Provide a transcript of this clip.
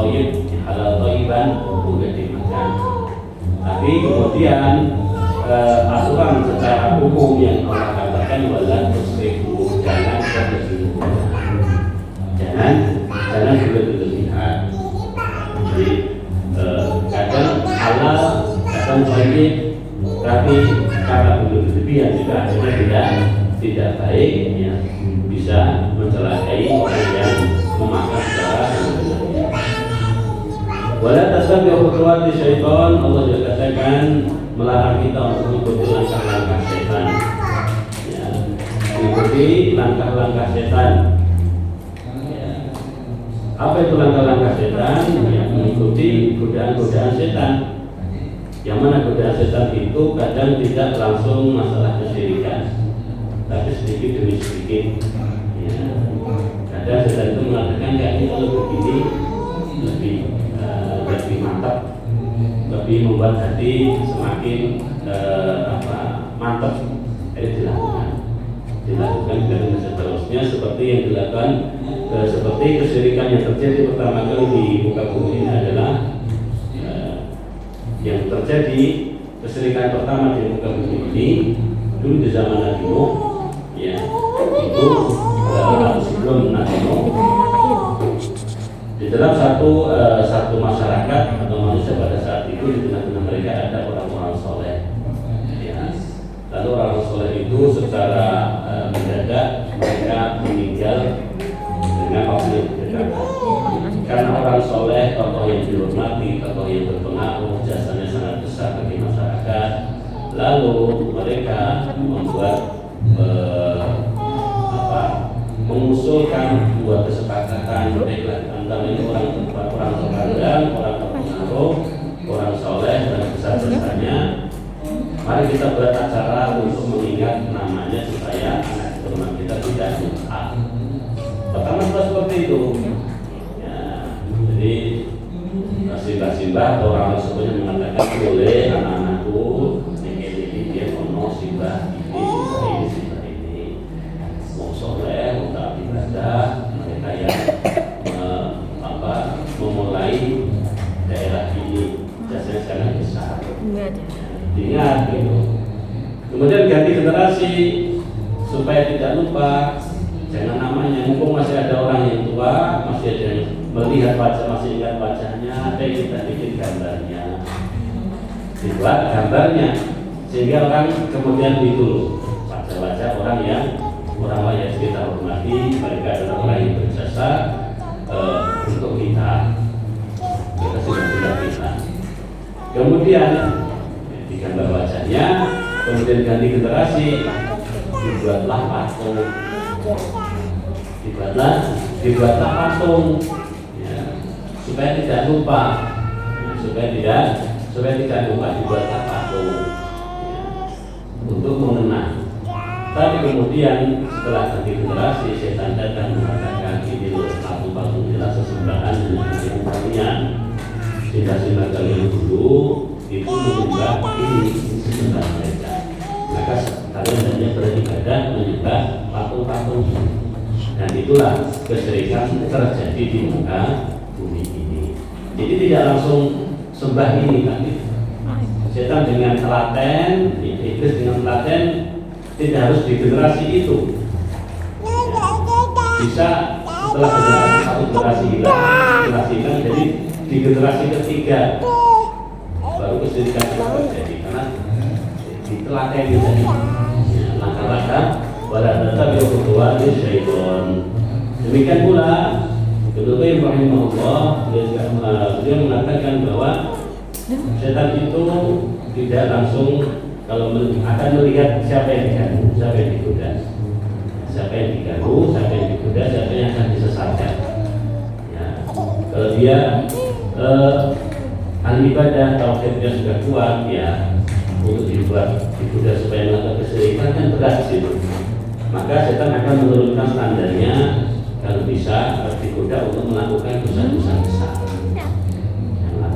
toyib, halal toyiban boleh dimakan. Tapi kemudian aturan secara umum yang Allah katakan wala tusrifu, jangan berlebihan. Jadi kadang halal, kadang toyib, tapi karena berlebihan juga akhirnya tidak baik, ya, bisa mencelakai orang yang memakan secara sebenarnya. Wala tattabi'u khutuwati syaitan, Allah juga katakan melarang kita untuk mengikuti langkah-langkah setan. Ya, mengikuti langkah-langkah setan. Ya. Apa itu langkah-langkah setan? Ya, mengikuti godaan-godaan setan. Yang mana godaan setan itu kadang tidak langsung masalah kesyirikan, tapi sedikit demi sedikit. Ya. Kadang setan itu mengatakan kayaknya kalau begini lebih mantap, lebih membuat hati semakin mantap. Jadi dilakukan dan seterusnya seperti yang dilakukan seperti kesyirikan yang terjadi pertama kali di muka bumi ini adalah yang terjadi kesyirikan pertama di muka bumi ini dulu di zaman Nabi Nuh, ya, itu sebelum Nabi Nuh. Di dalam satu masyarakat atau manusia pada saat itu di tengah-tengah mereka ada orang-orang soleh. Ya. Lalu orang soleh itu secara mendadak mereka meninggal dengan waktu yang berdekatan. Karena orang soleh, tokoh yang dihormati, tokoh yang berpengaruh, jasanya sangat besar bagi masyarakat. Lalu mereka membuat mengusulkan dua kesepakatan, baiklah antara ini orang terkandang, orang berpengaruh, orang soleh dan besar-besarnya. Mari kita buat acara untuk mengingat namanya supaya anak keturunan kita tidak lupa. Pertama seperti itu. Ya, jadi simbah-simbah atau orang tersebut mengatakan boleh anak-anakku ini dia mau simbah ini mau soleh, mau taat ibadah, mereka yang memulai daerah ini jasanya sangat besar. Ingat gitu. Kemudian ganti generasi supaya tidak lupa, jangan namanya. Mumpung masih ada orang yang tua, masih ada yang melihat wajah, masih ingat wajahnya, kita bikin gambarnya, dibuat gambarnya sehingga orang kemudian itu wajah-wajah orang yang kita hormati, mereka adalah orang yang berjasa untuk kita sudah kita. Kemudian digambar wajahnya, kemudian ganti generasi, dibuatlah patung, dibuatlah patung, ya, supaya tidak lupa, ya, supaya tidak lupa dibuatlah patung, ya, untuk mengenang. Tapi kemudian setelah ganti generasi, setan datang mengatakan ini loh patung-patung jelas sesembahan dengan kalian. Sindah-sindah kalian dulu itu menyembah ini sesembahan mereka. Maka kalian hanya beribadah menyembah patung-patung. Dan itulah kesyirikan terjadi di muka bumi ini. Jadi tidak langsung sembah ini, tapi setan dengan telaten, iblis dengan telaten. Tidak harus di generasi itu, bisa setelah generasi hilang, jadi di generasi ketiga baru kesyirikan terjadi karena ditelaten gitu. Langkah-langkah wala tattabi'u khutuwati syaitan. Demikian pula Ibnu Qayyim rahimahullah dia mengatakan bahwa setan itu tidak langsung kalau akan melihat siapa yang diganggu, siapa yang digoda, siapa yang digoda, siapa yang akan disesatkan. Ya. Kalau dia ahli ibadah, tauhidnya sudah kuat, ya, untuk digoda supaya melakukan kesyirikan kan berat sih. Maka setan akan menurunkan standarnya kalau bisa digoda untuk melakukan dosa-dosa besar.